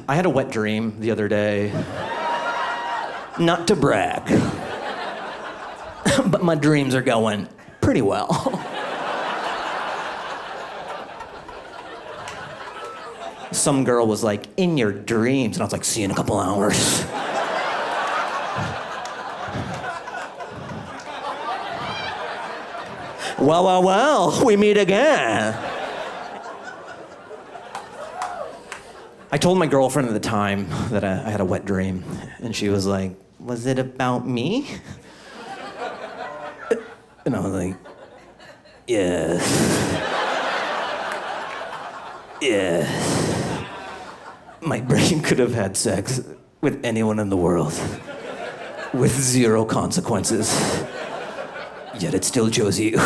I had a wet dream the other day. Not to brag, but my dreams are going pretty well. Some girl was like, in your dreams, and I was like, see you in a couple hours. Well, we meet again. I told my girlfriend at the time that I had a wet dream, and she was like, was it about me? And I was like, yes. Yes. My brain could have had sex with anyone in the world with 0 consequences, yet it still chose you.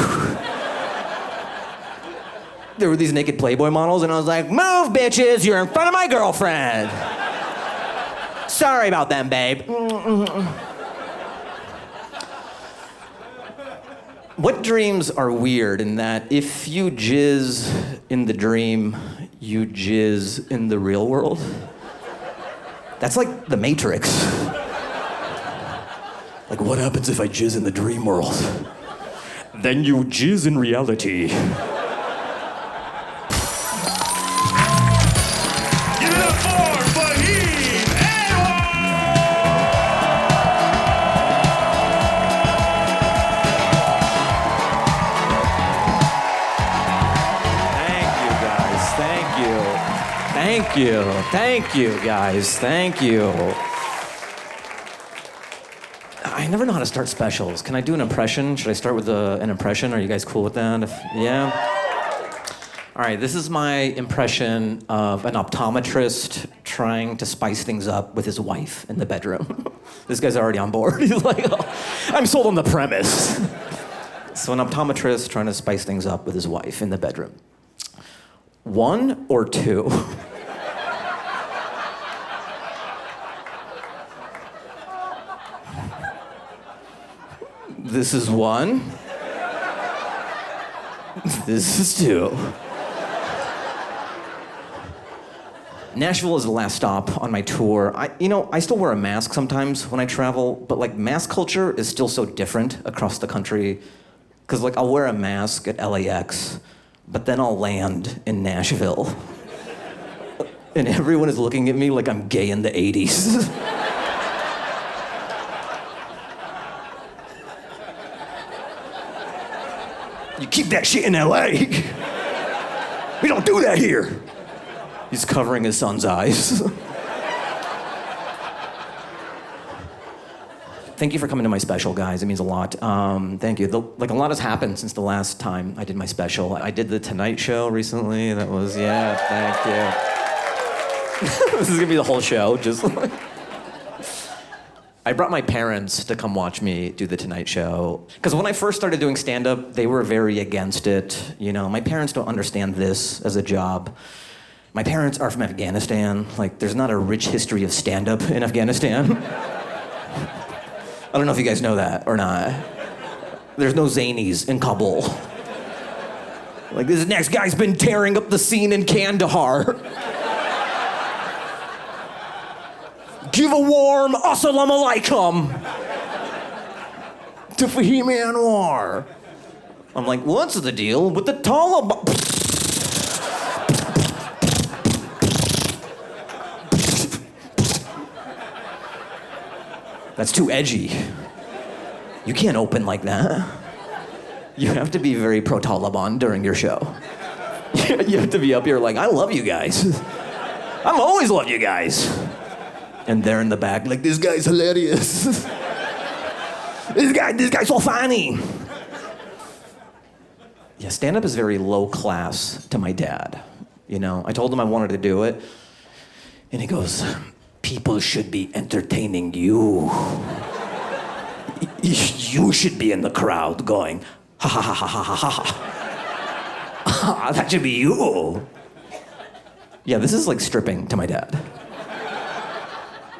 There were these naked Playboy models, and I was like, move, bitches, you're in front of my girlfriend. Sorry about them, babe. What dreams are weird in that if you jizz in the dream, you jizz in the real world? That's like the Matrix. Like, what happens if I jizz in the dream world? Then you jizz in reality. Thank you, guys. Thank you. I never know how to start specials. Can I do an impression? Should I start with an impression? Are you guys cool with that? Yeah? All right, this is my impression of an optometrist trying to spice things up with his wife in the bedroom. This guy's already on board. He's like, oh, I'm sold on the premise. So an optometrist trying to spice things up with his wife in the bedroom. 1 or 2? This is 1. This is 2. Nashville is the last stop on my tour. I still wear a mask sometimes when I travel, but like mask culture is still so different across the country. Cause like I'll wear a mask at LAX, but then I'll land in Nashville. And everyone is looking at me like I'm gay in the 80s. You keep that shit in LA. We don't do that here. He's covering his son's eyes. Thank you for coming to my special, guys. It means a lot. Thank you. A lot has happened since the last time I did my special. I did the Tonight Show recently. That was, thank you. This is gonna be the whole show, just like... I brought my parents to come watch me do the Tonight Show. Because when I first started doing stand-up, they were very against it. You know, my parents don't understand this as a job. My parents are from Afghanistan. Like, there's not a rich history of stand-up in Afghanistan. I don't know if you guys know that or not. There's no Zanies in Kabul. Like, this next guy's been tearing up the scene in Kandahar. Give a warm assalamu alaikum to Fahim Anwar. I'm like, what's the deal with the Taliban? That's too edgy. You can't open like that. You have to be very pro-Taliban during your show. You have to be up here like, I love you guys. I've always loved you guys. And they're in the back like, this guy's hilarious. This guy's so funny. Yeah, stand-up is very low class to my dad. You know, I told him I wanted to do it. And he goes, people should be entertaining you. You should be in the crowd going, ha ha ha ha ha ha ha. That should be you. Yeah, this is like stripping to my dad.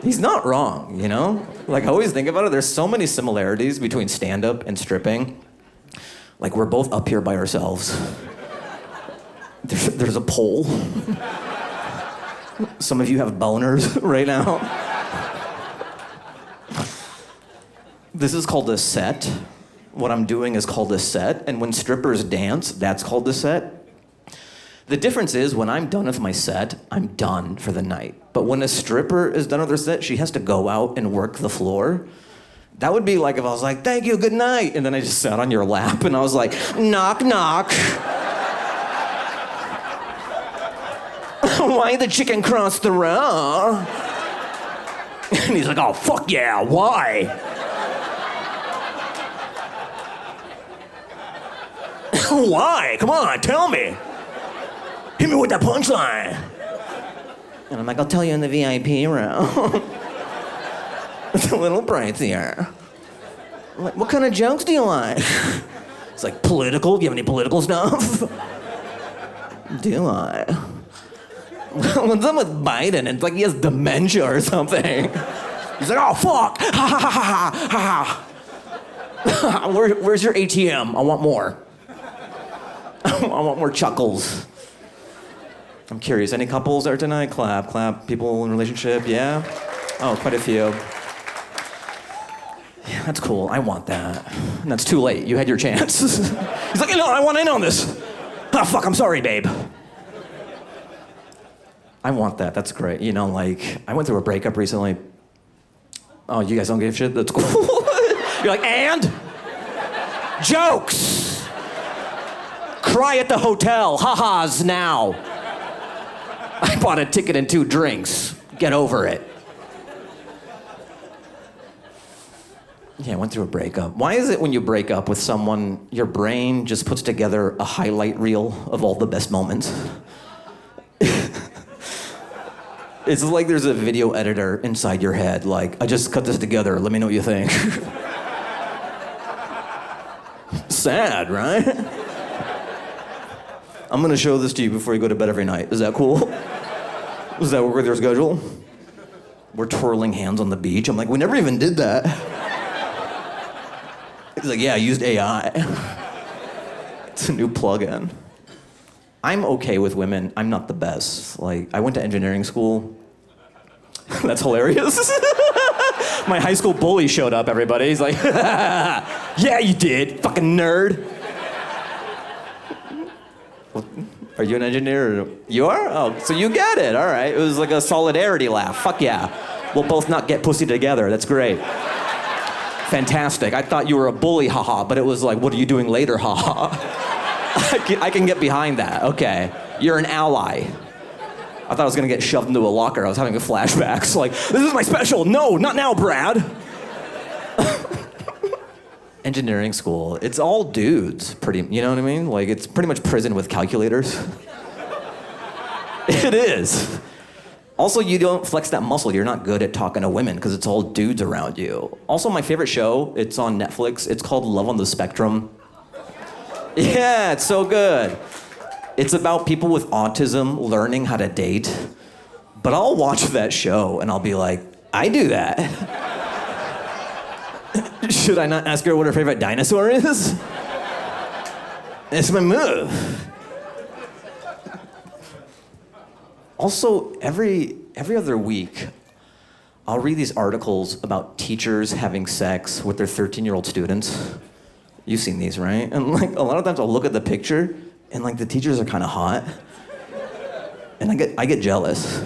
He's not wrong, you know? Like, I always think about it, there's so many similarities between stand-up and stripping. Like, we're both up here by ourselves. There's a pole. Some of you have boners right now. This is called a set. What I'm doing is called a set, and when strippers dance, that's called a set. The difference is when I'm done with my set, I'm done for the night. But when a stripper is done with her set, she has to go out and work the floor. That would be like if I was like, thank you, good night, and then I just sat on your lap and I was like, knock, knock. Why the chicken cross the road? And he's like, oh, fuck yeah, why? Why? Come on, tell me. Hit me with that punchline. And I'm like, I'll tell you in the VIP room. It's a little pricier. I'm like, what kind of jokes do you like? It's like, political? Do you have any political stuff? Do I? What's up with Biden? It's like he has dementia or something. He's like, oh, fuck. Ha, ha, ha, ha, ha, ha. Where's your ATM? I want more. I want more chuckles. I'm curious, any couples there tonight? Clap, clap. People in relationship, yeah? Oh, quite a few. Yeah, that's cool, I want that. And that's too late, you had your chance. He's like, no, I want in on this. Oh, fuck, I'm sorry, babe. I want that, that's great. You know, like, I went through a breakup recently. Oh, you guys don't give a shit? That's cool. You're like, and? Jokes! Cry at the hotel, ha-has now. I bought a ticket and 2 drinks. Get over it. Yeah, I went through a breakup. Why is it when you break up with someone, your brain just puts together a highlight reel of all the best moments? It's like there's a video editor inside your head, like, I just cut this together, let me know what you think. Sad, right? I'm gonna show this to you before you go to bed every night. Is that cool? Does that work with your schedule? We're twirling hands on the beach. I'm like, we never even did that. He's like, yeah, I used AI. It's a new plugin. I'm okay with women. I'm not the best. Like, I went to engineering school. That's hilarious. My high school bully showed up, everybody. He's like, yeah, you did, fucking nerd. Are you an engineer? You are? Oh, so you get it. All right. It was like a solidarity laugh. Fuck yeah. We'll both not get pussy together. That's great. Fantastic. I thought you were a bully, haha, but it was like, what are you doing later, haha? I can get behind that. Okay. You're an ally. I thought I was gonna get shoved into a locker. I was having a flashbacks. Like, this is my special. No, not now, Brad. Engineering school, it's all dudes, you know what I mean? Like, it's pretty much prison with calculators. It is. Also, you don't flex that muscle. You're not good at talking to women because it's all dudes around you. Also, my favorite show, it's on Netflix. It's called Love on the Spectrum. Yeah, it's so good. It's about people with autism learning how to date. But I'll watch that show and I'll be like, I do that. Should I not ask her what her favorite dinosaur is? It's my move. Also, every other week, I'll read these articles about teachers having sex with their 13-year-old students. You've seen these, right? And like a lot of times I'll look at the picture and like the teachers are kind of hot. And I get jealous.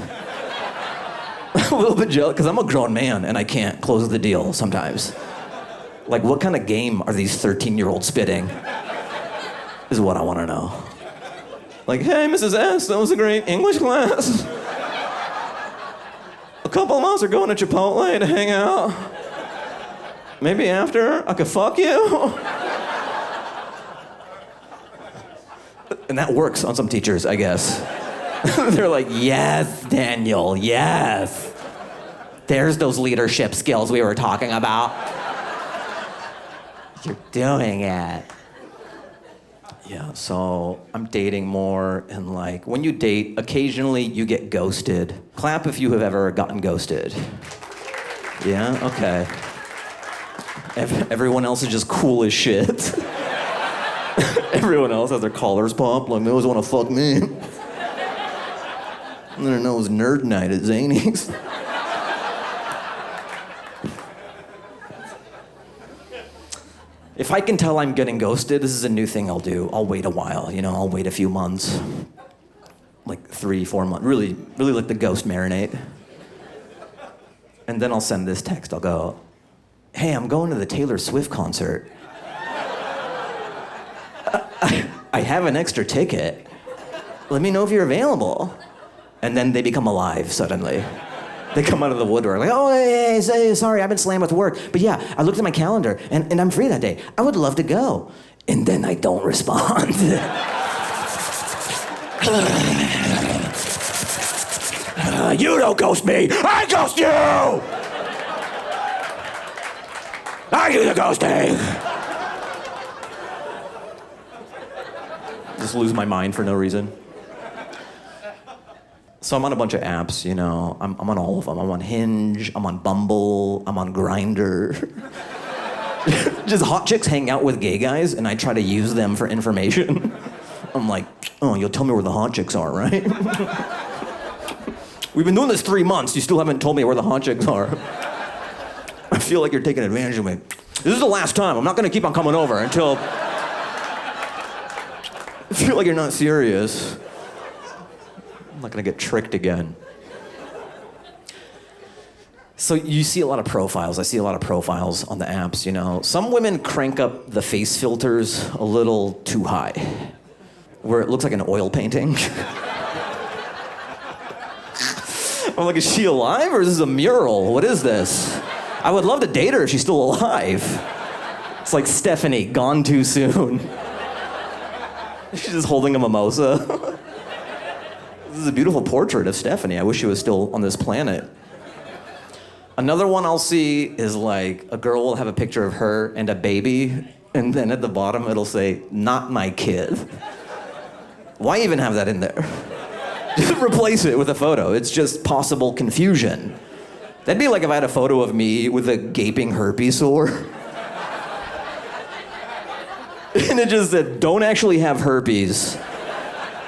A little bit jealous, because I'm a grown man and I can't close the deal sometimes. Like, what kind of game are these 13-year-olds spitting? Is what I want to know. Like, hey, Mrs. S, that was a great English class. A couple of us are going to Chipotle to hang out. Maybe after I could fuck you. And that works on some teachers, I guess. They're like, yes, Daniel, yes. There's those leadership skills we were talking about. You're doing it. Yeah, so I'm dating more, and like, when you date, occasionally you get ghosted. Clap if you have ever gotten ghosted. Yeah, okay. Everyone else is just cool as shit. Everyone else has their collars popped, like, they always want to fuck me. I don't know, it was nerd night at Zanies. If I can tell I'm getting ghosted, this is a new thing I'll do. I'll wait a while, I'll wait a few months. Like 3-4 months. Really let the ghost marinate. And then I'll send this text. I'll go, hey, I'm going to the Taylor Swift concert. I have an extra ticket. Let me know if you're available. And then they become alive suddenly. They come out of the woodwork like, oh, hey, sorry, I've been slammed with work. But yeah, I looked at my calendar and I'm free that day. I would love to go. And then I don't respond. You don't ghost me, I ghost you! I do the ghosting! Just lose my mind for no reason. So I'm on a bunch of apps, I'm on all of them. I'm on Hinge, I'm on Bumble, I'm on Grindr. Just hot chicks hang out with gay guys and I try to use them for information. I'm like, oh, you'll tell me where the hot chicks are, right? We've been doing this 3 months, you still haven't told me where the hot chicks are. I feel like you're taking advantage of me. This is the last time, I'm not gonna keep on coming over until... I feel like you're not serious. I'm not gonna get tricked again. So you see a lot of profiles. I see a lot of profiles on the apps, Some women crank up the face filters a little too high, where it looks like an oil painting. I'm like, is she alive or is this a mural? What is this? I would love to date her if she's still alive. It's like Stephanie, gone too soon. She's just holding a mimosa. This is a beautiful portrait of Stephanie. I wish she was still on this planet. Another one I'll see is like a girl will have a picture of her and a baby, and then at the bottom it'll say, not my kid. Why even have that in there? Just replace it with a photo. It's just possible confusion. That'd be like if I had a photo of me with a gaping herpes sore. And it just said, don't actually have herpes.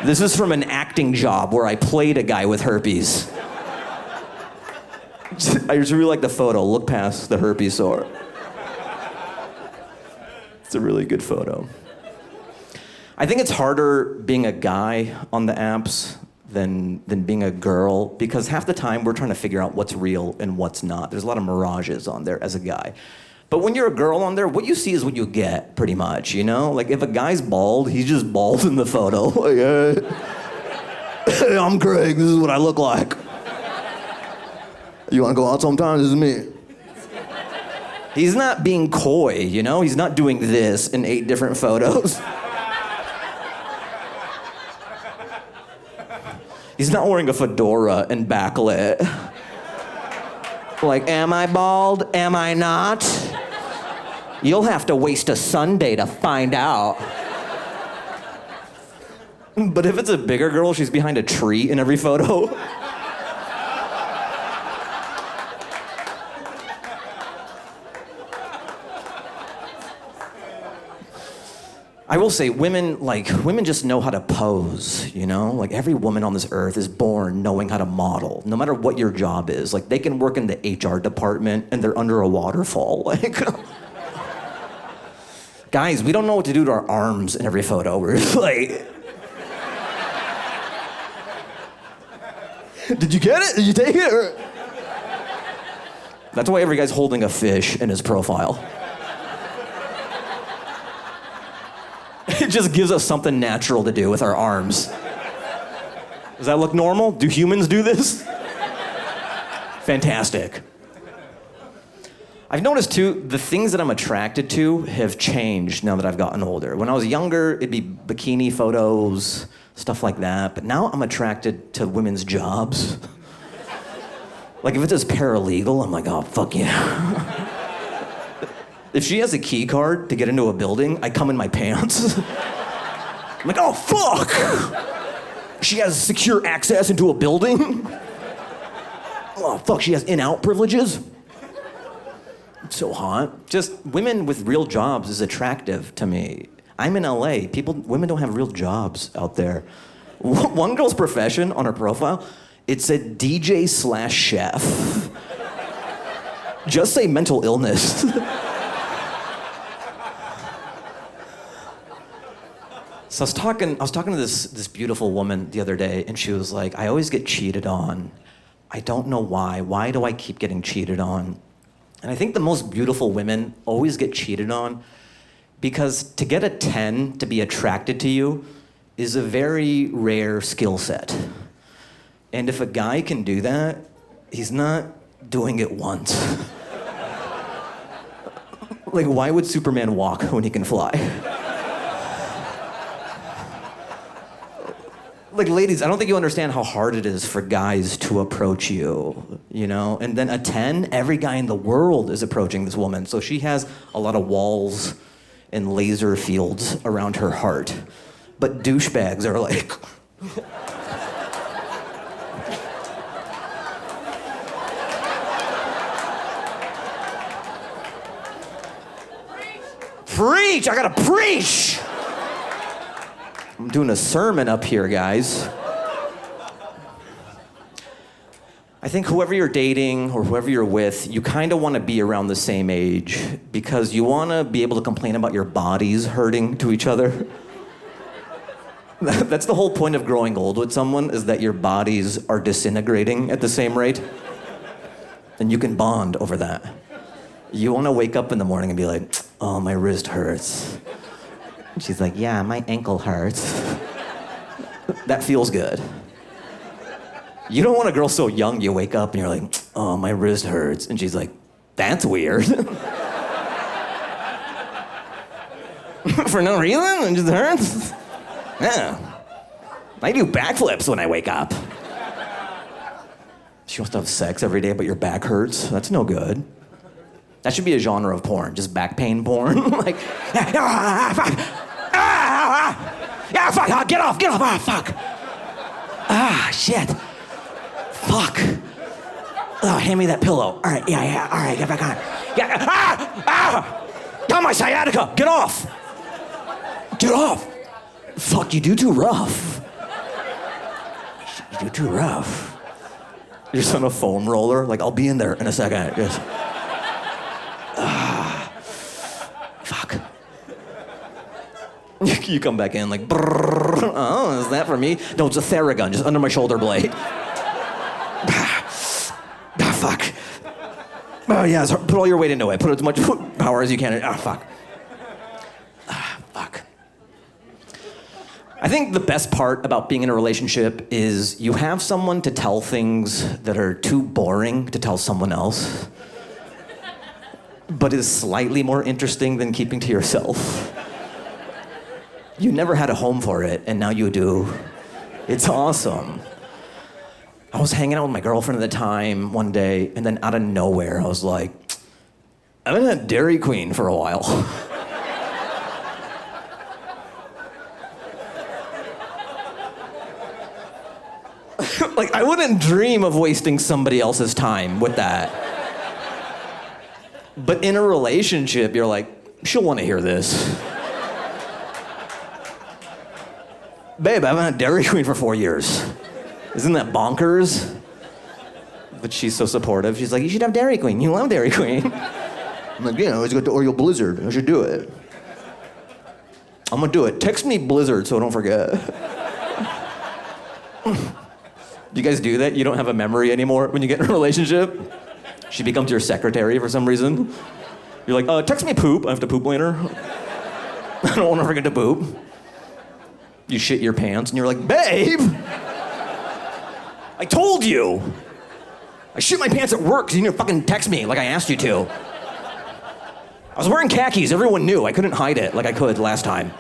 This is from an acting job where I played a guy with herpes. I just really like the photo. Look past the herpes sore. It's a really good photo. I think it's harder being a guy on the apps than being a girl, because half the time we're trying to figure out what's real and what's not. There's a lot of mirages on there as a guy. But when you're a girl on there, what you see is what you get, pretty much, Like, if a guy's bald, he's just bald in the photo. Like, hey, I'm Craig, this is what I look like. You wanna go out sometime? This is me. He's not being coy, He's not doing this in 8 different photos. He's not wearing a fedora and backlit. Like, am I bald? Am I not? You'll have to waste a Sunday to find out. But if it's a bigger girl, she's behind a tree in every photo. I will say, women just know how to pose, Like, every woman on this earth is born knowing how to model, no matter what your job is. Like, they can work in the HR department and they're under a waterfall. Like, guys, we don't know what to do to our arms in every photo. We're just like... Did you get it? Did you take it? Or... That's why every guy's holding a fish in his profile. It just gives us something natural to do with our arms. Does that look normal? Do humans do this? Fantastic. I've noticed too, the things that I'm attracted to have changed now that I've gotten older. When I was younger, it'd be bikini photos, stuff like that. But now I'm attracted to women's jobs. Like, if it says paralegal, I'm like, oh, fuck yeah. If she has a key card to get into a building, I come in my pants. I'm like, oh, fuck! She has secure access into a building? Oh, fuck, she has in-out privileges? It's so hot. Just women with real jobs is attractive to me. I'm in LA. Women don't have real jobs out there. One girl's profession on her profile It's a DJ slash chef. Just say mental illness. So I was talking to this beautiful woman the other day, and she was like, I always get cheated on. I don't know why. Why do I keep getting cheated on? And I think the most beautiful women always get cheated on because to get a 10 to be attracted to you is a very rare skill set. And if a guy can do that, he's not doing it once. Like, why would Superman walk when he can fly? Like, ladies, I don't think you understand how hard it is for guys to approach you, you know? And then a 10, every guy in the world is approaching this woman. So she has a lot of walls and laser fields around her heart. But douchebags are like... Preach! I gotta preach! I'm doing a sermon up here, guys. I think whoever you're dating or whoever you're with, you kind of want to be around the same age because you want to be able to complain about your bodies hurting to each other. That's the whole point of growing old with someone, is that your bodies are disintegrating at the same rate. And you can bond over that. You want to wake up in the morning and be like, oh, my wrist hurts. And she's like, yeah, my ankle hurts. That feels good. You don't want a girl so young you wake up and you're like, oh, my wrist hurts. And she's like, that's weird. For no reason? It just hurts? Yeah. I do backflips when I wake up. She wants to have sex every day, but your back hurts? That's no good. That should be a genre of porn, just back pain porn. Like, fuck. Yeah, fuck, get off, fuck. Shit. Fuck. Oh, hand me that pillow. All right, yeah, all right, get back on. Yeah, Got my sciatica, get off. Get off. Fuck, you do too rough. You do too rough. You're just on a foam roller, like, I'll be in there in a second. Just... fuck. You come back in like, brrr, oh, is that for me? No, it's a Theragun, just under my shoulder blade. Fuck. Oh, yeah, put all your weight into it. Put as much power as you can. Fuck. Fuck. I think the best part about being in a relationship is you have someone to tell things that are too boring to tell someone else, but is slightly more interesting than keeping to yourself. You never had a home for it, and now you do. It's awesome. I was hanging out with my girlfriend at the time one day, and then out of nowhere, I was like, I've been at Dairy Queen for a while. Like, I wouldn't dream of wasting somebody else's time with that. But in a relationship, you're like, she'll want to hear this. Babe, I've been at Dairy Queen for 4 years. Isn't that bonkers? But she's so supportive. She's like, you should have Dairy Queen. You love Dairy Queen. I'm like, yeah, I always got the Oreo Blizzard. I should do it. I'm gonna do it. Text me Blizzard so I don't forget. Do you guys do that? You don't have a memory anymore when you get in a relationship? She becomes your secretary for some reason. You're like, text me poop. I have to poop later. I don't want to forget to poop. You shit your pants and you're like, babe, I told you. I shit my pants at work because you didn't fucking text me like I asked you to. I was wearing khakis. Everyone knew. I couldn't hide it like I could last time.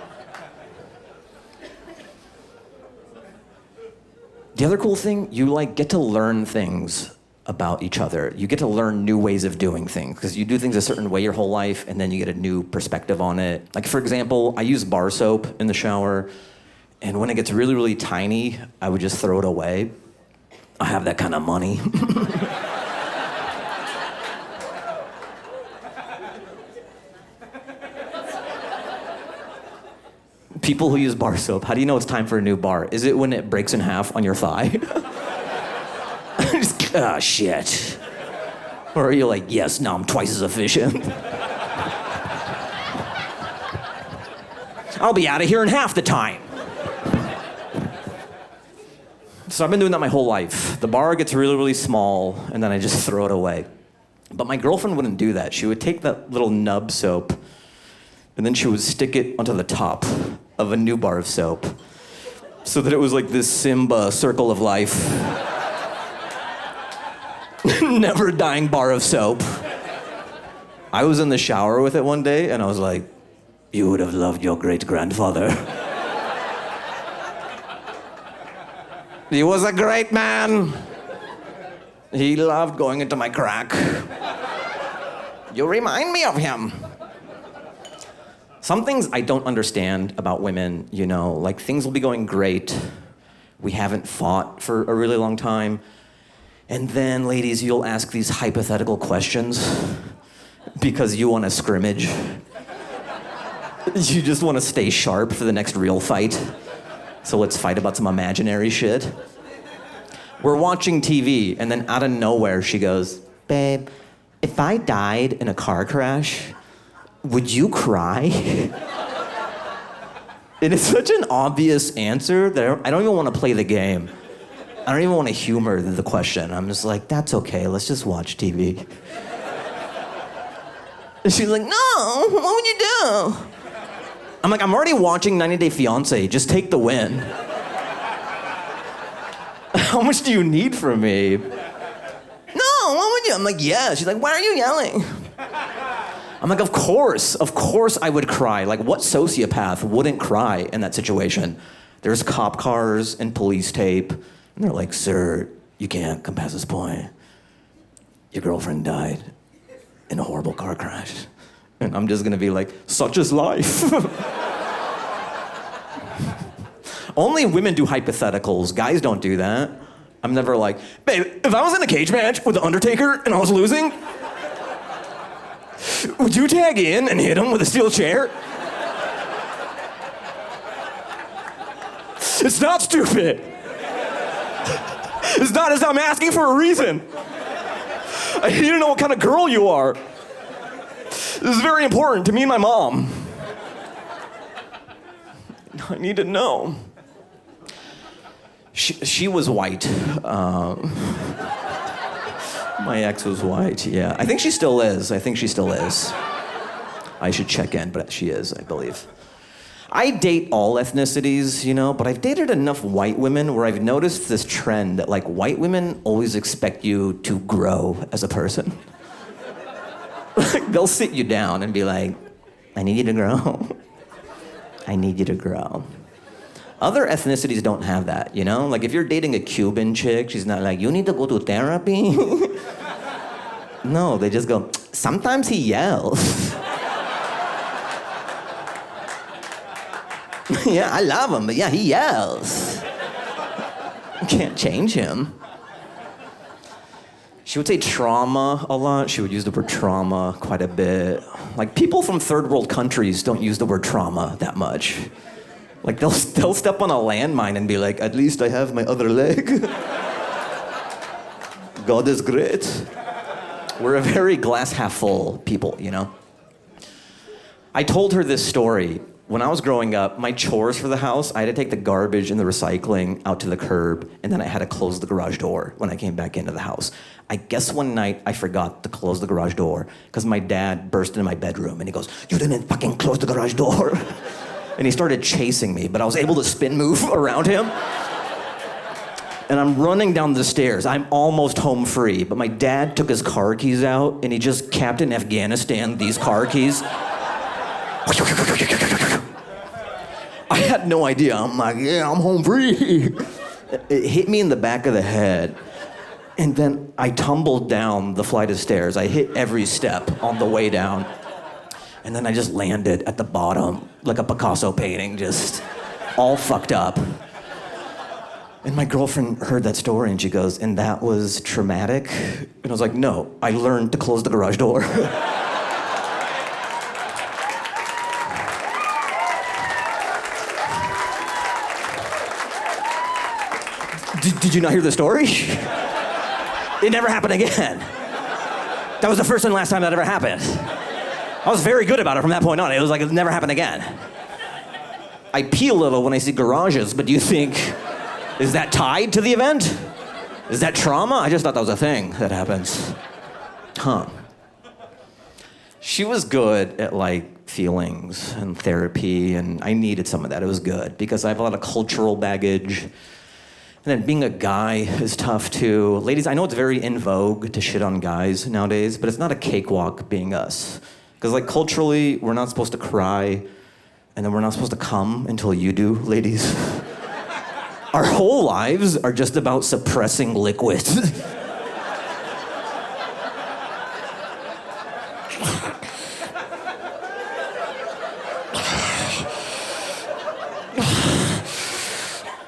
The other cool thing, you like get to learn things about each other. You get to learn new ways of doing things because you do things a certain way your whole life and then you get a new perspective on it. Like, for example, I use bar soap in the shower, and when it gets really, really tiny, I would just throw it away. I have that kind of money. People who use bar soap, how do you know it's time for a new bar? Is it when it breaks in half on your thigh? like, ah, shit? Or are you like, yes, no, I'm twice as efficient? I'll be out of here in half the time. So I've been doing that my whole life. The bar gets really, really small, and then I just throw it away. But my girlfriend wouldn't do that. She would take that little nub soap, and then she would stick it onto the top of a new bar of soap, so that it was like this Simba circle of life. Never dying bar of soap. I was in the shower with it one day, and I was like, you would have loved your great-grandfather. He was a great man. He loved going into my crack. You remind me of him. Some things I don't understand about women, you know, like things will be going great. We haven't fought for a really long time. And then, ladies, you'll ask these hypothetical questions because you want to scrimmage. You just want to stay sharp for the next real fight. So let's fight about some imaginary shit. We're watching TV, and then out of nowhere, she goes, babe, if I died in a car crash, would you cry? And it's such an obvious answer that I don't even want to play the game. I don't even want to humor the question. I'm just like, that's okay, let's just watch TV. And she's like, no, what would you do? I'm like, I'm already watching 90 Day Fiancé, just take the win. How much do you need from me? No, what would you? I'm like, yeah. She's like, why are you yelling? I'm like, of course I would cry. Like, what sociopath wouldn't cry in that situation? There's cop cars and police tape, and they're like, sir, you can't come past this point. Your girlfriend died in a horrible car crash. And I'm just gonna be like, such is life. Only women do hypotheticals. Guys don't do that. I'm never like, babe, if I was in a cage match with The Undertaker and I was losing, would you tag in and hit him with a steel chair? It's not stupid. It's not as I'm asking for a reason. I need to know what kind of girl you are. This is very important to me and my mom. I need to know. She was white. My ex was white, yeah. I think she still is. I should check in, but she is, I believe. I date all ethnicities, you know, but I've dated enough white women where I've noticed this trend that, like, white women always expect you to grow as a person. They'll sit you down and be like, I need you to grow. I need you to grow. Other ethnicities don't have that, you know? Like, if you're dating a Cuban chick, she's not like, you need to go to therapy. No, they just go, sometimes he yells. Yeah, I love him, but yeah, he yells. Can't change him. She would say trauma a lot. She would use the word trauma quite a bit. Like, people from third world countries don't use the word trauma that much. Like, they'll step on a landmine and be like, at least I have my other leg. God is great. We're a very glass half full people, you know? I told her this story. When I was growing up, my chores for the house, I had to take the garbage and the recycling out to the curb, and then I had to close the garage door when I came back into the house. I guess one night I forgot to close the garage door because my dad burst into my bedroom and he goes, you didn't fucking close the garage door. And he started chasing me, but I was able to spin move around him. And I'm running down the stairs. I'm almost home free, but my dad took his car keys out and he just Captain Afghanistan these car keys. I had no idea. I'm like, yeah, I'm home free. It hit me in the back of the head. And then I tumbled down the flight of stairs. I hit every step on the way down. And then I just landed at the bottom, like a Picasso painting, just all fucked up. And my girlfriend heard that story and she goes, and that was traumatic? And I was like, no, I learned to close the garage door. Did you not hear the story? It never happened again. That was the first and last time that ever happened. I was very good about it from that point on. It was like it never happened again. I pee a little when I see garages, but do you think, is that tied to the event? Is that trauma? I just thought that was a thing that happens. Huh. She was good at like feelings and therapy, and I needed some of that. It was good because I have a lot of cultural baggage. And then being a guy is tough too. Ladies, I know it's very in vogue to shit on guys nowadays, but it's not a cakewalk being us. Because like culturally, we're not supposed to cry, and then we're not supposed to come until you do, ladies. Our whole lives are just about suppressing liquid.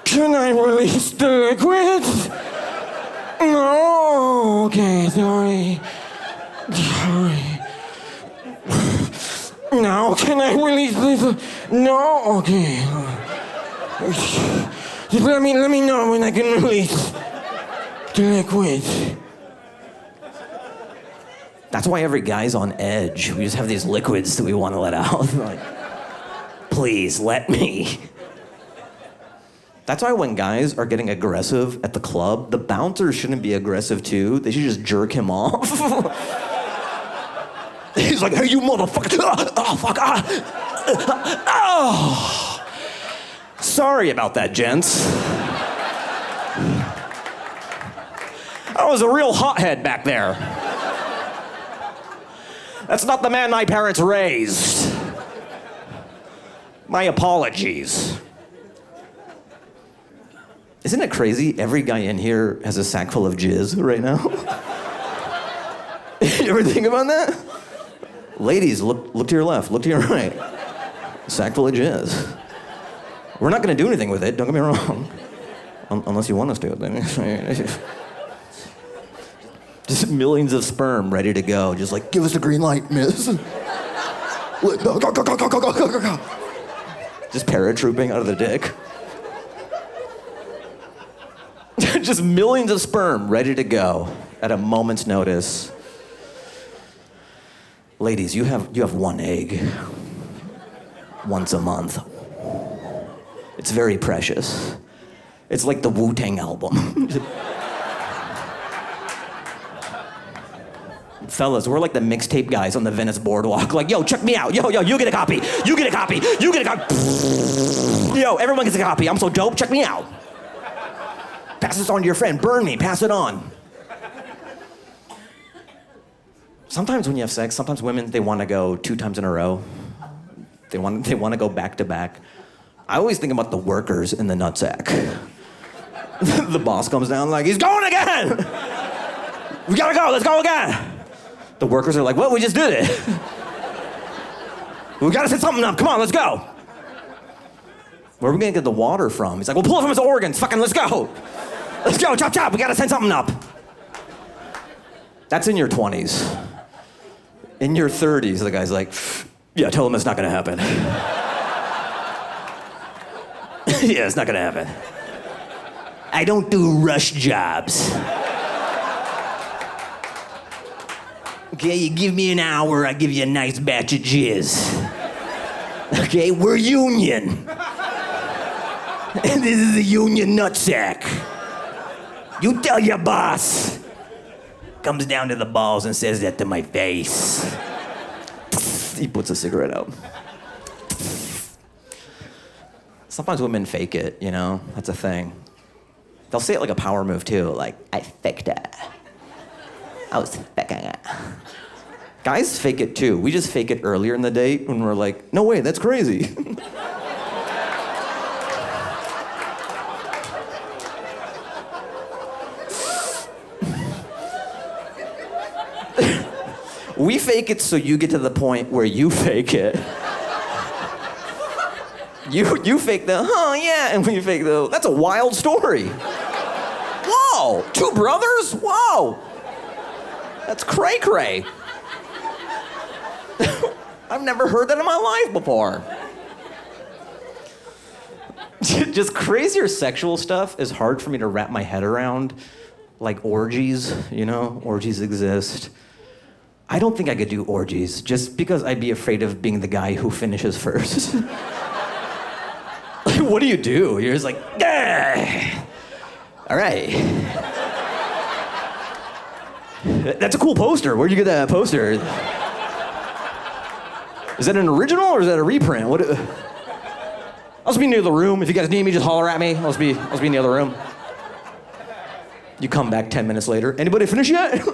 Can I release the liquid? No. Okay, sorry. Now, can I release this? No. Okay. Just let me know when I can release the liquid. That's why every guy's on edge. We just have these liquids that we want to let out. Like, please let me. That's why when guys are getting aggressive at the club, the bouncers shouldn't be aggressive too. They should just jerk him off. He's like, hey, you motherfucker. Oh, fuck. Oh. Sorry about that, gents. I was a real hothead back there. That's not the man my parents raised. My apologies. Isn't it crazy? Every guy in here has a sack full of jizz right now. You ever think about that? Ladies, look to your left, look to your right. Sack full of jizz. We're not gonna do anything with it, don't get me wrong. Unless you want us to. Just millions of sperm ready to go. Just like, give us the green light, miss. Go. Just paratrooping out of the dick. Just millions of sperm ready to go at a moment's notice. Ladies, you have one egg once a month. It's very precious. It's like the Wu-Tang album. Fellas, we're like the mixtape guys on the Venice boardwalk. Like, yo, check me out. Yo, you get a copy. You get a copy. You get a copy. Yo, everyone gets a copy. I'm so dope. Check me out. Pass this on to your friend. Burn me. Pass it on. Sometimes when you have sex, sometimes women, they want to go 2 times in a row. They want to go back to back. I always think about the workers in the nutsack. The boss comes down like, he's going again! We gotta go, let's go again! The workers are like, what, we just did it. We gotta set something up, come on, let's go. Where are we gonna get the water from? He's like, we'll pull it from his organs, fucking let's go. Let's go, chop chop, we gotta send something up. That's in your 20s. In your 30s, the guy's like, yeah, tell him it's not gonna happen. Yeah, it's not gonna happen. I don't do rush jobs. Okay, you give me an hour, I give you a nice batch of jizz. Okay, we're union. And this is a union nutsack. You tell your boss. Comes down to the balls and says that to my face. He puts a cigarette out. Sometimes women fake it, you know? That's a thing. They'll say it like a power move too, like, I faked it. I was faking it. Guys fake it too. We just fake it earlier in the date when we're like, no way, that's crazy. We fake it so you get to the point where you fake it. You fake the, yeah, and we fake the, that's a wild story. Whoa, 2 brothers? Whoa. That's cray-cray. I've never heard that in my life before. Just crazier sexual stuff is hard for me to wrap my head around. like orgies, you know? Orgies exist. I don't think I could do orgies just because I'd be afraid of being the guy who finishes first. Like, what do? You're just like, "Gah!" All right. That's a cool poster. Where'd you get that poster? Is that an original or is that a reprint? What? I'll just be near the room. If you guys need me, just holler at me. I'll just be near the room. You come back 10 minutes later. Anybody finish yet?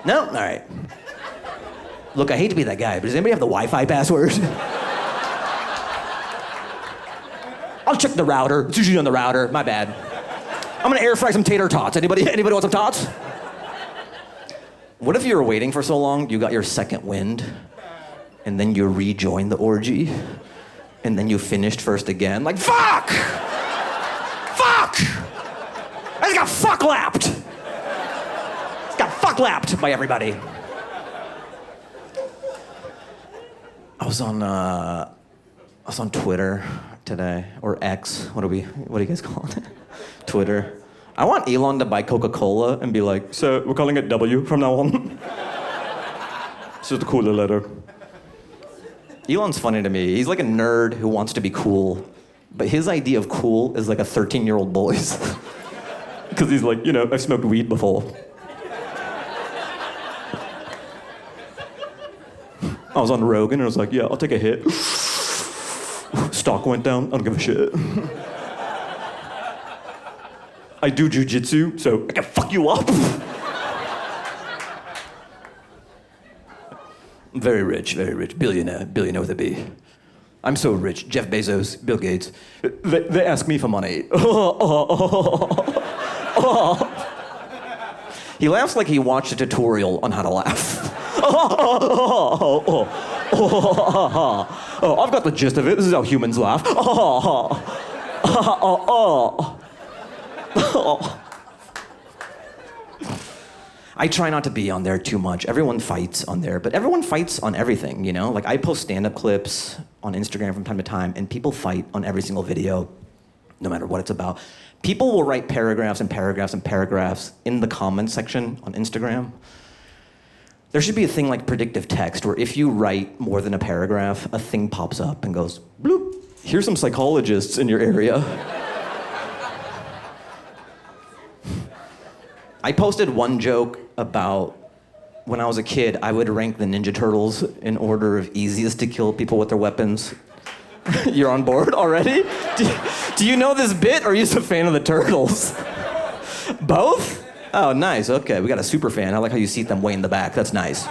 No? All right. Look, I hate to be that guy, but does anybody have the Wi-Fi password? I'll check the router. It's usually on the router. My bad. I'm gonna air fry some tater tots. Anybody want some tots? What if you were waiting for so long, you got your second wind, and then you rejoined the orgy, and then you finished first again? Like, fuck! Fuck! I just got fuck lapped! Got fuck lapped by everybody. I was on Twitter today, or X. What do you guys call it? Twitter. I want Elon to buy Coca-Cola and be like, so we're calling it W from now on. It's just a cooler letter. Elon's funny to me. He's like a nerd who wants to be cool, but his idea of cool is like a 13-year-old boy's. Because he's like, you know, I've smoked weed before. I was on Rogan and I was like, yeah, I'll take a hit. Stock went down, I don't give a shit. I do jujitsu, so I can fuck you up. Very rich, billionaire with a B. I'm so rich, Jeff Bezos, Bill Gates. They ask me for money. He laughs like he watched a tutorial on how to laugh. I've got the gist of it. This is how humans laugh. I try not to be on there too much. Everyone fights on there, but everyone fights on everything, you know? Like, I post stand-up clips on Instagram from time to time, and people fight on every single video, no matter what it's about. People will write paragraphs and paragraphs and paragraphs in the comments section on Instagram. There should be a thing like predictive text, where if you write more than a paragraph, a thing pops up and goes, bloop, here's some psychologists in your area. I posted one joke about when I was a kid, I would rank the Ninja Turtles in order of easiest to kill people with their weapons. You're on board already? Do you know this bit, or are you just a fan of the Turtles? Both? Oh, nice, okay. We got a super fan. I like how you seat them way in the back. That's nice.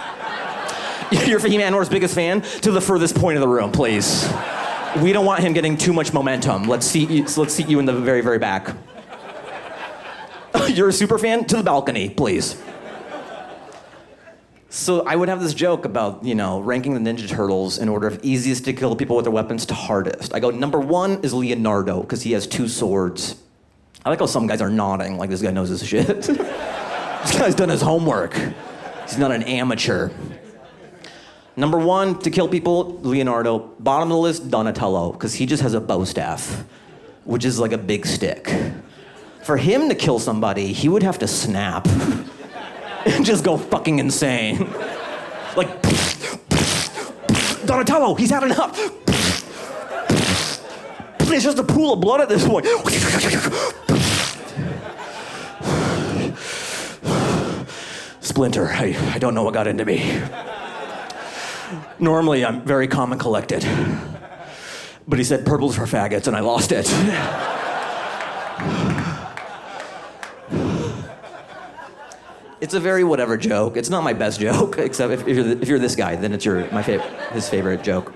You're Fahim Anwar's biggest fan? To the furthest point of the room, please. We don't want him getting too much momentum. Let's seat you in the very, very back. You're a super fan? To the balcony, please. So I would have this joke about, you know, ranking the Ninja Turtles in order of easiest to kill people with their weapons to hardest. I go, number 1 is Leonardo, because he has 2 swords. I like how some guys are nodding, like this guy knows his shit. This guy's done his homework. He's not an amateur. Number 1, to kill people, Leonardo. Bottom of the list, Donatello, because he just has a bow staff, which is like a big stick. For him to kill somebody, he would have to snap and just go fucking insane. Like, Donatello, he's had enough. It's just a pool of blood at this point. Splinter, I don't know what got into me. Normally, I'm very calm and collected. But he said purple's for faggots, and I lost it. It's a very whatever joke. It's not my best joke, except if you're this guy, then it's his favorite joke.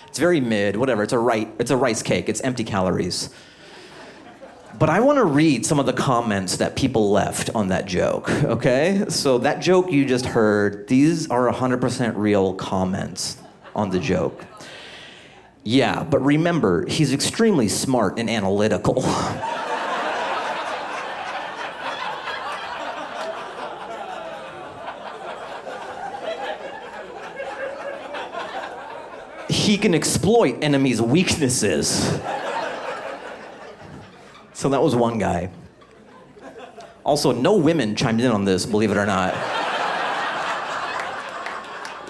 It's very mid, whatever. It's a rice cake. It's empty calories. But I want to read some of the comments that people left on that joke, okay? So that joke you just heard, these are 100% real comments on the joke. Yeah, but remember, he's extremely smart and analytical. He can exploit enemies' weaknesses. So that was one guy. Also, no women chimed in on this, believe it or not.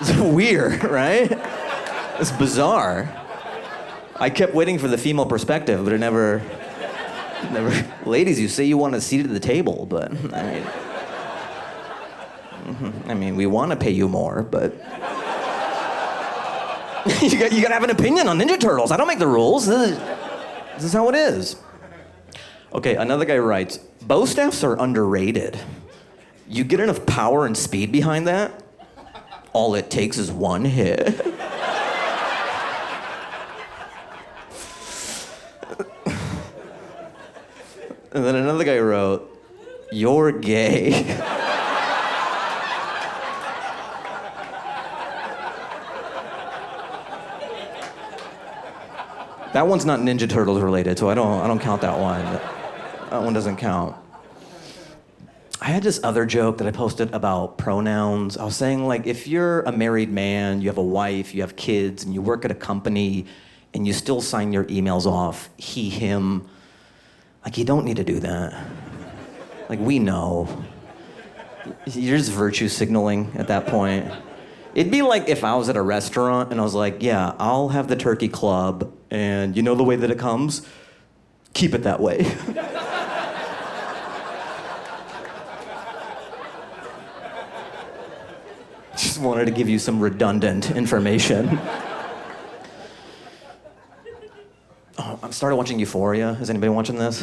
It's weird, right? It's bizarre. I kept waiting for the female perspective, but it never. Ladies, you say you want a seat at the table, but I mean, we want to pay you more, but you gotta have an opinion on Ninja Turtles. I don't make the rules. This is how it is. Okay, another guy writes, bow staffs are underrated. You get enough power and speed behind that, all it takes is one hit. And then another guy wrote, you're gay. That one's not Ninja Turtles related, so I don't count that one. That one doesn't count. I had this other joke that I posted about pronouns. I was saying, like, if you're a married man, you have a wife, you have kids, and you work at a company, and you still sign your emails off, he, him, like, you don't need to do that. Like, we know. You're just virtue signaling at that point. It'd be like if I was at a restaurant and I was like, yeah, I'll have the turkey club, and you know the way that it comes? Keep it that way. Just wanted to give you some redundant information. Oh, I've started watching Euphoria. Is anybody watching this?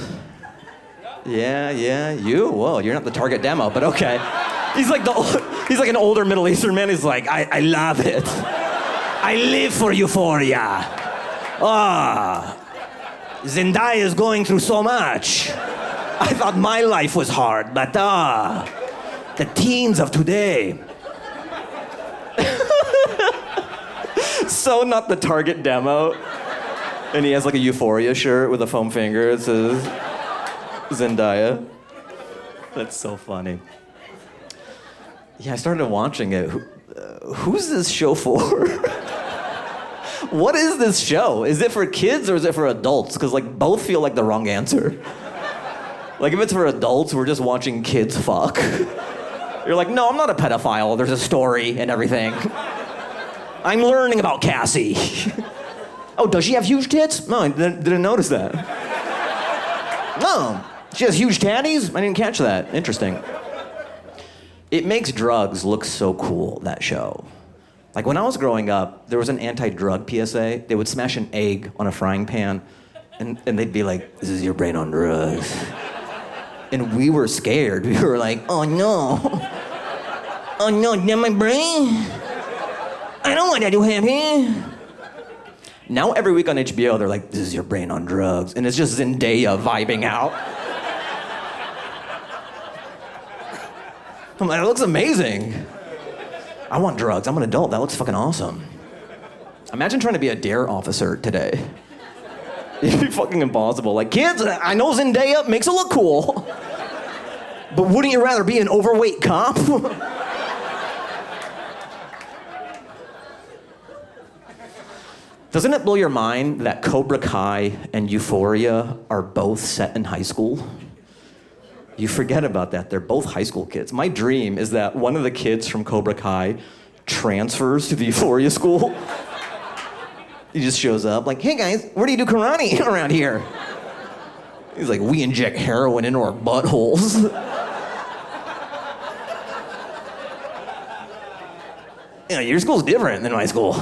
Yeah, you? Whoa, you're not the target demo, but okay. He's like an older Middle Eastern man. He's like, I love it. I live for Euphoria. Zendaya is going through so much. I thought my life was hard, but the teens of today. So not the target demo. And he has like a Euphoria shirt with a foam finger. It says Zendaya. That's so funny. Yeah, I started watching it. Who's this show for? What is this show? Is it for kids or is it for adults? Because like both feel like the wrong answer. Like if it's for adults, we're just watching kids fuck. You're like, no, I'm not a pedophile. There's a story and everything. I'm learning about Cassie. Oh, does she have huge tits? No, I didn't notice that. No, she has huge tatties? I didn't catch that. Interesting. It makes drugs look so cool, that show. Like when I was growing up, there was an anti-drug PSA. They would smash an egg on a frying pan and they'd be like, this is your brain on drugs. And we were scared. We were like, oh no. Oh no, is that my brain? I don't want that to happen. Now every week on HBO, they're like, this is your brain on drugs. And it's just Zendaya vibing out. I'm like, it looks amazing. I want drugs. I'm an adult. That looks fucking awesome. Imagine trying to be a DARE officer today. It'd be fucking impossible. Like, kids, I know Zendaya makes it look cool. But wouldn't you rather be an overweight cop? Doesn't it blow your mind that Cobra Kai and Euphoria are both set in high school? You forget about that. They're both high school kids. My dream is that one of the kids from Cobra Kai transfers to the Euphoria school. He just shows up like, hey guys, where do you do karate around here? He's like, we inject heroin into our buttholes. Yeah, your school's different than my school.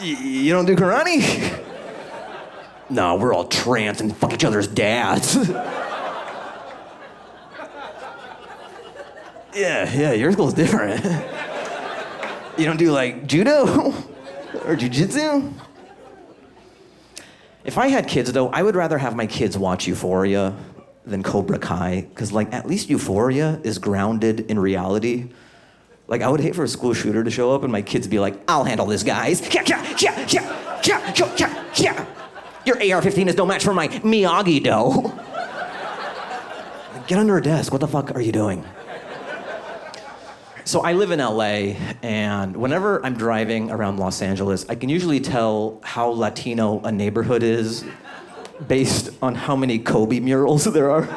You don't do karate? No, we're all trans and fuck each other's dads. Yeah, your school's different. You don't do like judo or jujitsu? If I had kids though, I would rather have my kids watch Euphoria than Cobra Kai, because like at least Euphoria is grounded in reality. Like, I would hate for a school shooter to show up and my kids be like, I'll handle this, guys. Your AR-15 is no match for my Miyagi-Do. Get under a desk. What the fuck are you doing? So I live in LA, and whenever I'm driving around Los Angeles, I can usually tell how Latino a neighborhood is based on how many Kobe murals there are.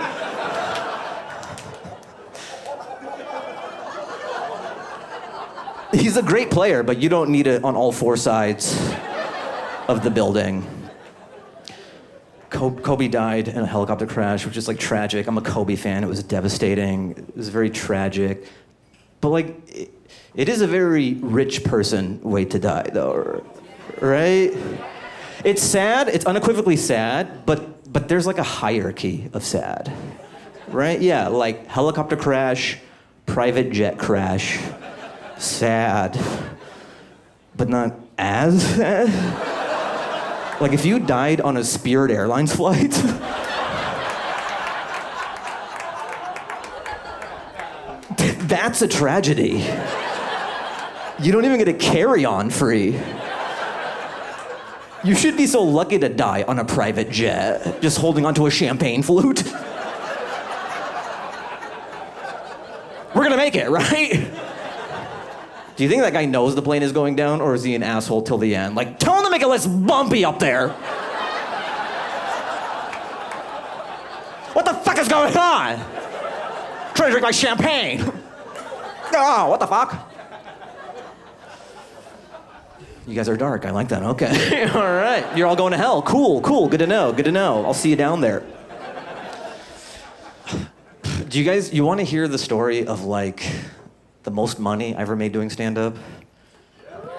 He's a great player, but you don't need it on all four sides of the building. Kobe died in a helicopter crash, which is like tragic. I'm a Kobe fan. It was devastating. It was very tragic. But like, it is a very rich person way to die, though, right? It's sad. It's unequivocally sad, but there's like a hierarchy of sad, right? Yeah, like helicopter crash, private jet crash, sad, but not as sad. Like if you died on a Spirit Airlines flight, that's a tragedy. You don't even get a carry-on free. You should be so lucky to die on a private jet, just holding onto a champagne flute. We're gonna make it, right? Do you think that guy knows the plane is going down, or is he an asshole till the end? Like, tell him to make it less bumpy up there. What the fuck is going on? Trying to drink my champagne. Oh, what the fuck? You guys are dark. I like that. Okay. All right. You're all going to hell. Cool. Good to know. I'll see you down there. Do you want to hear the story of like the most money I ever made doing stand-up?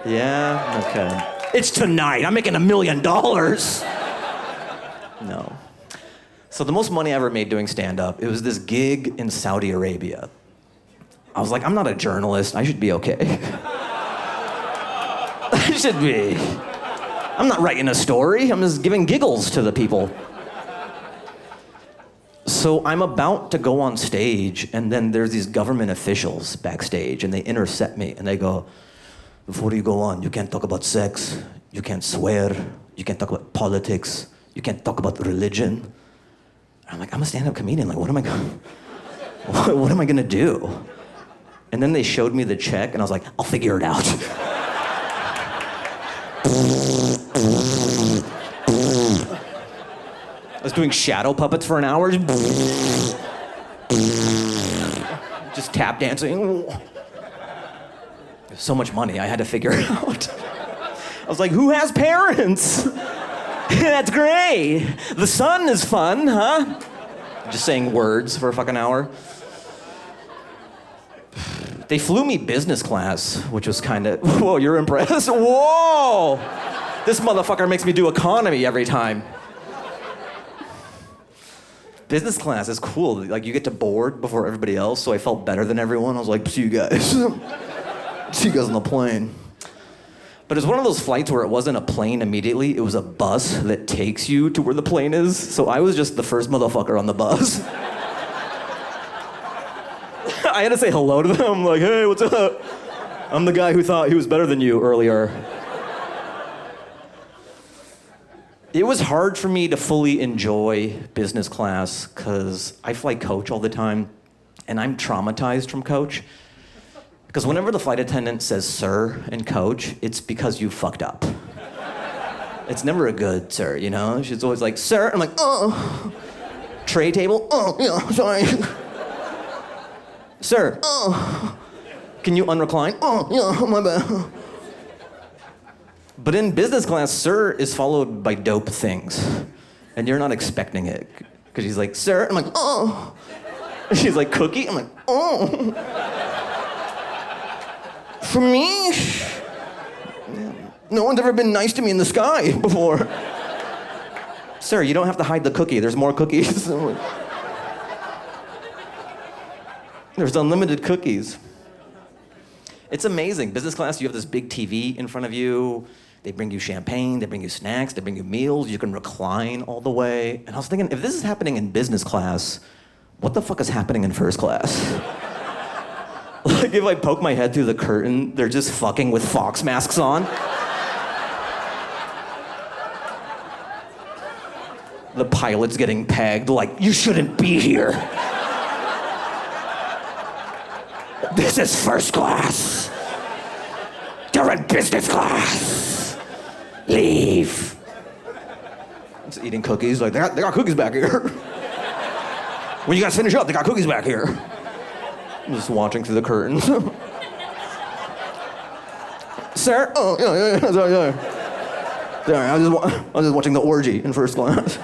Yeah? Okay. It's tonight. I'm making $1 million. No. So the most money I ever made doing stand-up, it was this gig in Saudi Arabia. I was like, I'm not a journalist. I should be okay. I should be. I'm not writing a story. I'm just giving giggles to the people. So I'm about to go on stage, and then there's these government officials backstage, and they intercept me, and they go, before you go on, you can't talk about sex, you can't swear, you can't talk about politics, you can't talk about religion. And I'm like, I'm a stand-up comedian. Like, what am I gonna do? And then they showed me the check, and I was like, I'll figure it out. I was doing shadow puppets for an hour. Just tap dancing. So much money, I had to figure it out. I was like, who has parents? That's great. The sun is fun, huh? Just saying words for a fucking hour. They flew me business class, which was kind of, whoa, you're impressed? Whoa! This motherfucker makes me do economy every time. Business class is cool. Like, you get to board before everybody else, so I felt better than everyone. I was like, see you guys. See you guys on the plane. But it's one of those flights where it wasn't a plane immediately, it was a bus that takes you to where the plane is. So I was just the first motherfucker on the bus. I had to say hello to them, like, hey, what's up? I'm the guy who thought he was better than you earlier. It was hard for me to fully enjoy business class because I fly coach all the time, and I'm traumatized from coach. Because whenever the flight attendant says sir and coach, it's because you fucked up. It's never a good sir, you know? She's always like, sir, I'm like, oh. Tray table, oh, yeah, sorry. Sir, oh. Can you unrecline? Oh, yeah, my bad. But in business class, sir is followed by dope things. And you're not expecting it. Because she's like, sir, I'm like, oh. She's like, cookie? I'm like, oh. For me? No one's ever been nice to me in the sky before. Sir, you don't have to hide the cookie. There's more cookies. There's unlimited cookies. It's amazing. Business class, you have this big TV in front of you. They bring you champagne, they bring you snacks, they bring you meals. You can recline all the way. And I was thinking, if this is happening in business class, what the fuck is happening in first class? Like, if I poke my head through the curtain, they're just fucking with fox masks on. The pilot's getting pegged, like, you shouldn't be here. This is first class. You're in business class. Leave. Just eating cookies, like, they got cookies back here. When you guys finish up, they got cookies back here. I'm just watching through the curtains. sir? Oh, yeah. Sorry. Sorry, I was just watching the orgy in first class.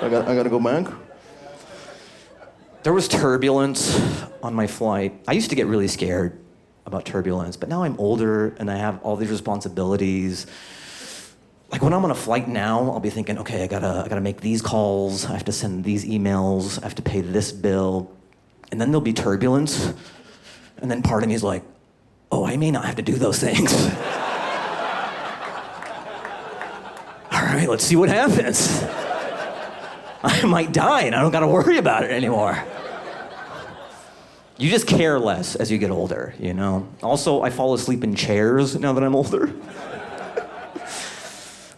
I gotta go back. There was turbulence on my flight. I used to get really scared about turbulence, but now I'm older and I have all these responsibilities. Like when I'm on a flight now, I'll be thinking, okay, I gotta make these calls, I have to send these emails, I have to pay this bill, and then there'll be turbulence, and then part of me is like, oh, I may not have to do those things. All right, let's see what happens. I might die and I don't gotta worry about it anymore. You just care less as you get older, you know? Also, I fall asleep in chairs now that I'm older.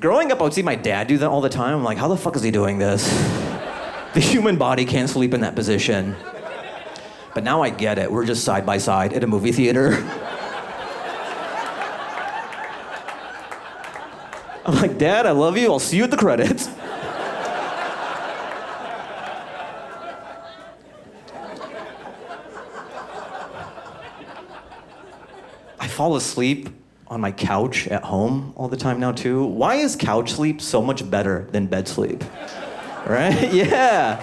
Growing up, I would see my dad do that all the time. I'm like, how the fuck is he doing this? The human body can't sleep in that position. But now I get it. We're just side by side at a movie theater. I'm like, Dad, I love you. I'll see you at the credits. I fall asleep on my couch at home all the time now too. Why is couch sleep so much better than bed sleep? Right? Yeah.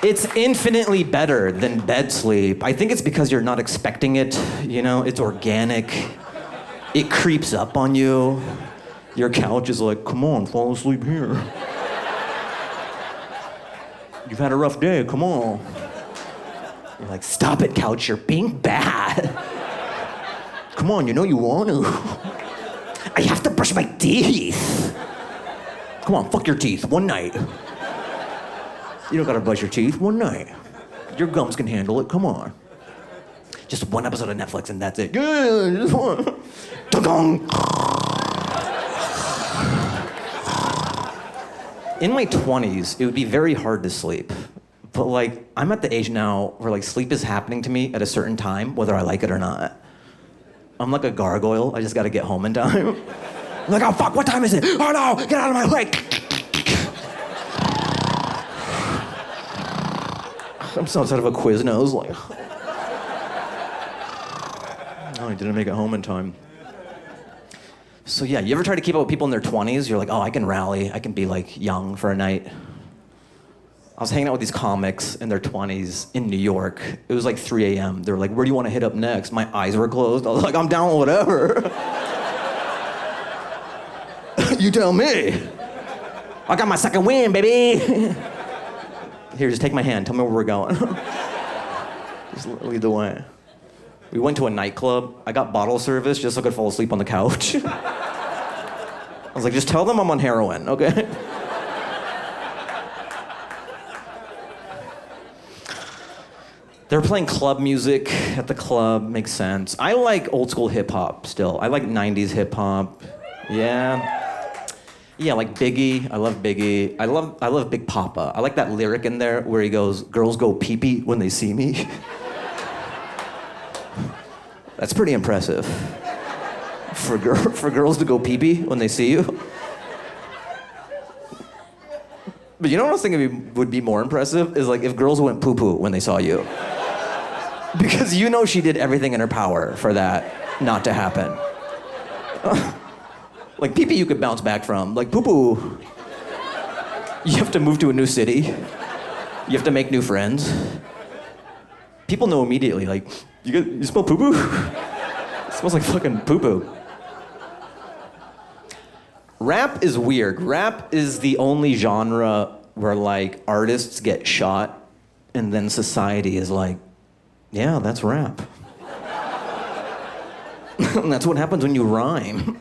It's infinitely better than bed sleep. I think it's because you're not expecting it, you know? It's organic. It creeps up on you. Your couch is like, come on, fall asleep here. You've had a rough day, come on. You're like, stop it, couch, you're being bad. Come on, you know you want to. I have to brush my teeth. Come on, fuck your teeth, one night. You don't gotta brush your teeth, one night. Your gums can handle it, come on. Just one episode of Netflix and that's it. Yeah, just one. Dun-dun. In my 20s, it would be very hard to sleep. But like, I'm at the age now where like sleep is happening to me at a certain time, whether I like it or not. I'm like a gargoyle, I just gotta get home in time. I'm like, oh fuck, what time is it? Oh no, get out of my way. I'm so outside of a Quiznos, like. Oh, I didn't make it home in time. So yeah, you ever try to keep up with people in their 20s? You're like, oh, I can rally, I can be like young for a night. I was hanging out with these comics in their 20s in New York. It was like 3 a.m. They were like, where do you want to hit up next? My eyes were closed. I was like, I'm down with whatever. You tell me. I got my second win, baby. Here, just take my hand. Tell me where we're going. Just lead the way. We went to a nightclub. I got bottle service just so I could fall asleep on the couch. I was like, just tell them I'm on heroin, okay? They're playing club music at the club, makes sense. I like old school hip hop still. I like 90s hip hop. Yeah. Yeah, like Biggie. I love Biggie. I love Big Papa. I like that lyric in there where he goes, girls go pee-pee when they see me. That's pretty impressive. For girls to go pee-pee when they see you. But you know what I was thinking would be more impressive? Is like if girls went poo-poo when they saw you. Because you know she did everything in her power for that not to happen. Like pee-pee you could bounce back from. Like poo-poo, you have to move to a new city. You have to make new friends. People know immediately, like, you smell poo-poo? It smells like fucking poo-poo. Rap is weird. Rap is the only genre where like artists get shot and then society is like, yeah, that's rap. And that's what happens when you rhyme.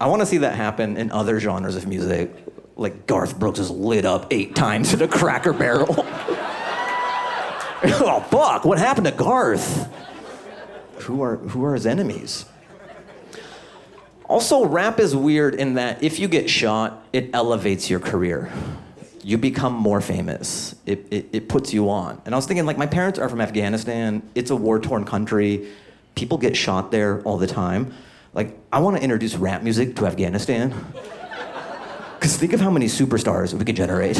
I want to see that happen in other genres of music. Like Garth Brooks is lit up 8 times in a Cracker Barrel. Oh fuck, what happened to Garth? Who are his enemies? Also, rap is weird in that if you get shot, it elevates your career. You become more famous. It puts you on. And I was thinking, like, my parents are from Afghanistan. It's a war-torn country. People get shot there all the time. Like, I want to introduce rap music to Afghanistan. Because think of how many superstars we could generate.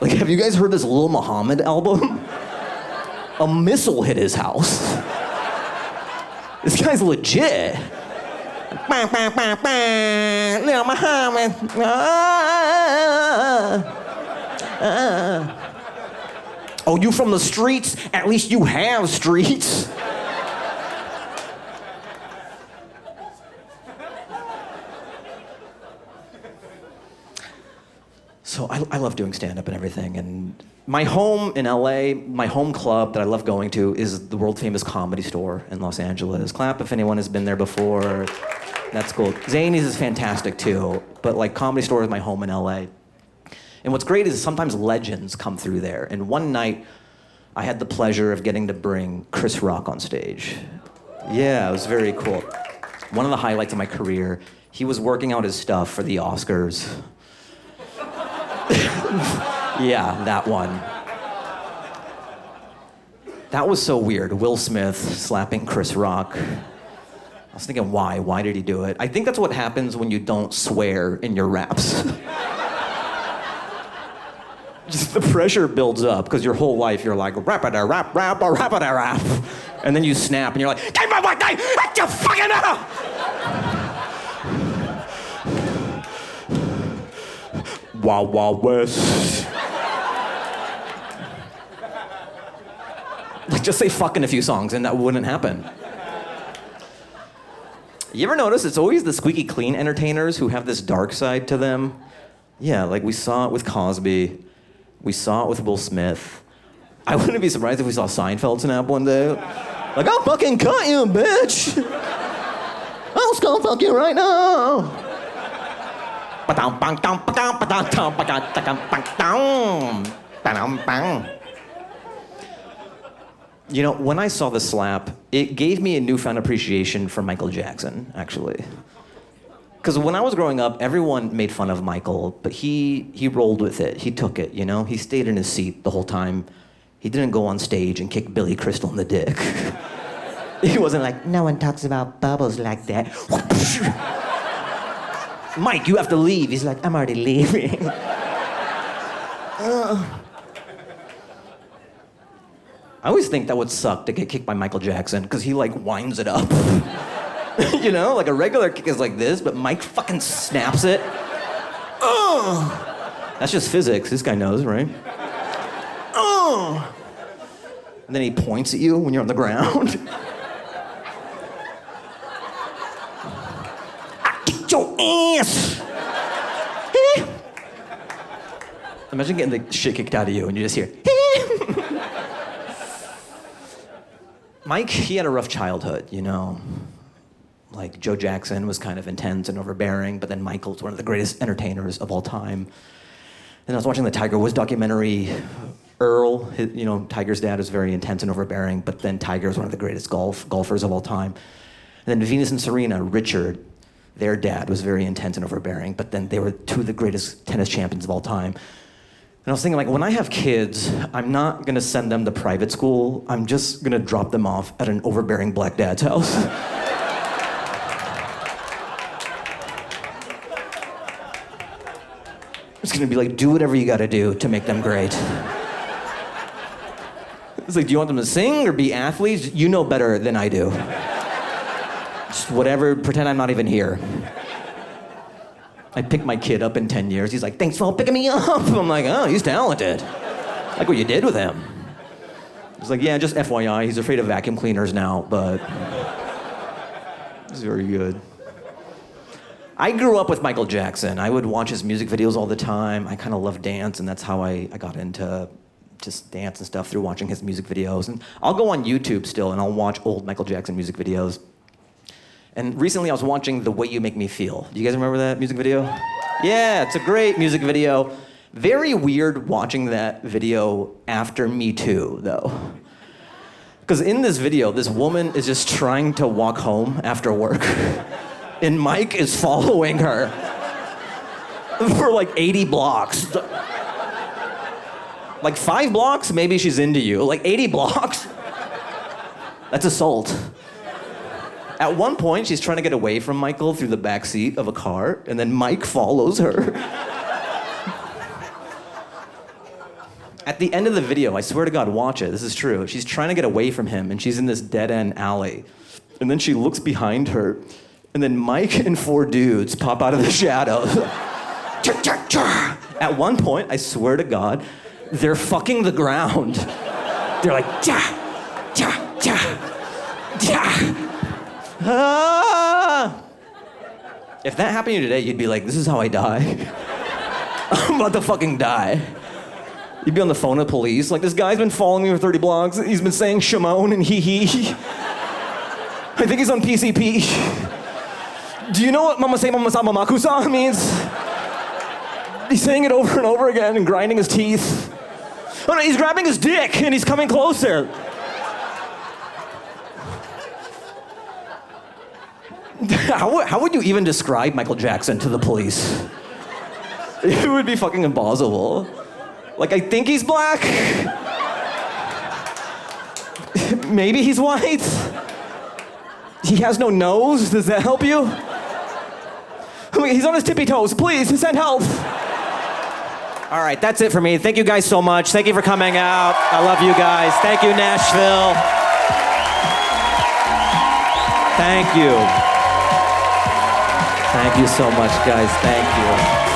Like, have you guys heard this Lil Muhammad album? A missile hit his house. This guy's legit. Little Muhammad. Oh, you from the streets? At least you have streets. So I love doing stand-up and everything, and my home in LA, my home club that I love going to is the world-famous Comedy Store in Los Angeles. Clap if anyone has been there before. That's cool. Zanies is fantastic too, but like Comedy Store is my home in LA. And what's great is sometimes legends come through there. And one night, I had the pleasure of getting to bring Chris Rock on stage. Yeah, it was very cool. One of the highlights of my career, he was working out his stuff for the Oscars. Yeah, that one. That was so weird. Will Smith slapping Chris Rock. I was thinking, why? Why did he do it? I think that's what happens when you don't swear in your raps. Just the pressure builds up, because your whole life you're like, rap-a-da-rap, rap-a-rap-a-da-rap. And then you snap and you're like, get my white guy, what you fucking know? Wild Wild West. Like, just say fuck in a few songs and that wouldn't happen. You ever notice it's always the squeaky clean entertainers who have this dark side to them? Yeah, like we saw it with Cosby. We saw it with Will Smith. I wouldn't be surprised if we saw Seinfeld snap one day. Like, I'll fucking cut you, bitch. I'll skull fuck you right now. You know, when I saw the slap, it gave me a newfound appreciation for Michael Jackson, actually. Because when I was growing up, everyone made fun of Michael, but he rolled with it. He took it, you know? He stayed in his seat the whole time. He didn't go on stage and kick Billy Crystal in the dick. He wasn't like, no one talks about bubbles like that. Mike, you have to leave. He's like, I'm already leaving. I always think that would suck to get kicked by Michael Jackson, because he like winds it up. You know, like a regular kick is like this, but Mike fucking snaps it. That's just physics. This guy knows, right? And then he points at you when you're on the ground. I kicked your ass. Imagine getting the shit kicked out of you and you just hear. Mike, he had a rough childhood, you know. Like, Joe Jackson was kind of intense and overbearing, but then Michael's one of the greatest entertainers of all time. And I was watching the Tiger Woods documentary. Earl, you know, Tiger's dad was very intense and overbearing, but then Tiger was one of the greatest golfers of all time. And then Venus and Serena, Richard, their dad was very intense and overbearing, but then they were two of the greatest tennis champions of all time. And I was thinking, like, when I have kids, I'm not gonna send them to private school. I'm just gonna drop them off at an overbearing black dad's house. It's gonna be like, do whatever you gotta do to make them great. It's like, do you want them to sing or be athletes? You know better than I do. Just whatever, pretend I'm not even here. I pick my kid up in 10 years. He's like, thanks for picking me up. I'm like, oh, he's talented. Like what you did with him. He's like, yeah, just FYI, he's afraid of vacuum cleaners now, but he's very good. I grew up with Michael Jackson. I would watch his music videos all the time. I kind of love dance, and that's how I got into just dance and stuff, through watching his music videos. And I'll go on YouTube still, and I'll watch old Michael Jackson music videos. And recently I was watching The Way You Make Me Feel. Do you guys remember that music video? Yeah, it's a great music video. Very weird watching that video after Me Too, though. Because in this video, this woman is just trying to walk home after work. And Mike is following her for like 80 blocks. Like 5 blocks, maybe she's into you. Like 80 blocks, that's assault. At one point, she's trying to get away from Michael through the back seat of a car, and then Mike follows her. At the end of the video, I swear to God, watch it, this is true. She's trying to get away from him and she's in this dead-end alley. And then she looks behind her and then Mike and 4 dudes pop out of the shadows. At one point, I swear to God, they're fucking the ground. They're like, ja, ja, ja, ja. Ah. If that happened to you today, you'd be like, this is how I die. I'm about to fucking die. You'd be on the phone with police, like, this guy's been following me for 30 blocks. He's been saying Shimon and he. I think he's on PCP. Do you know what mama say mama sa mama kusa means? He's saying it over and over again and grinding his teeth. Oh no, he's grabbing his dick and he's coming closer. How would you even describe Michael Jackson to the police? It would be fucking impossible. Like, I think he's black. Maybe he's white. He has no nose. Does that help you? He's on his tippy toes. Please, send help. All right, that's it for me. Thank you guys so much. Thank you for coming out. I love you guys. Thank you, Nashville. Thank you. Thank you so much, guys. Thank you.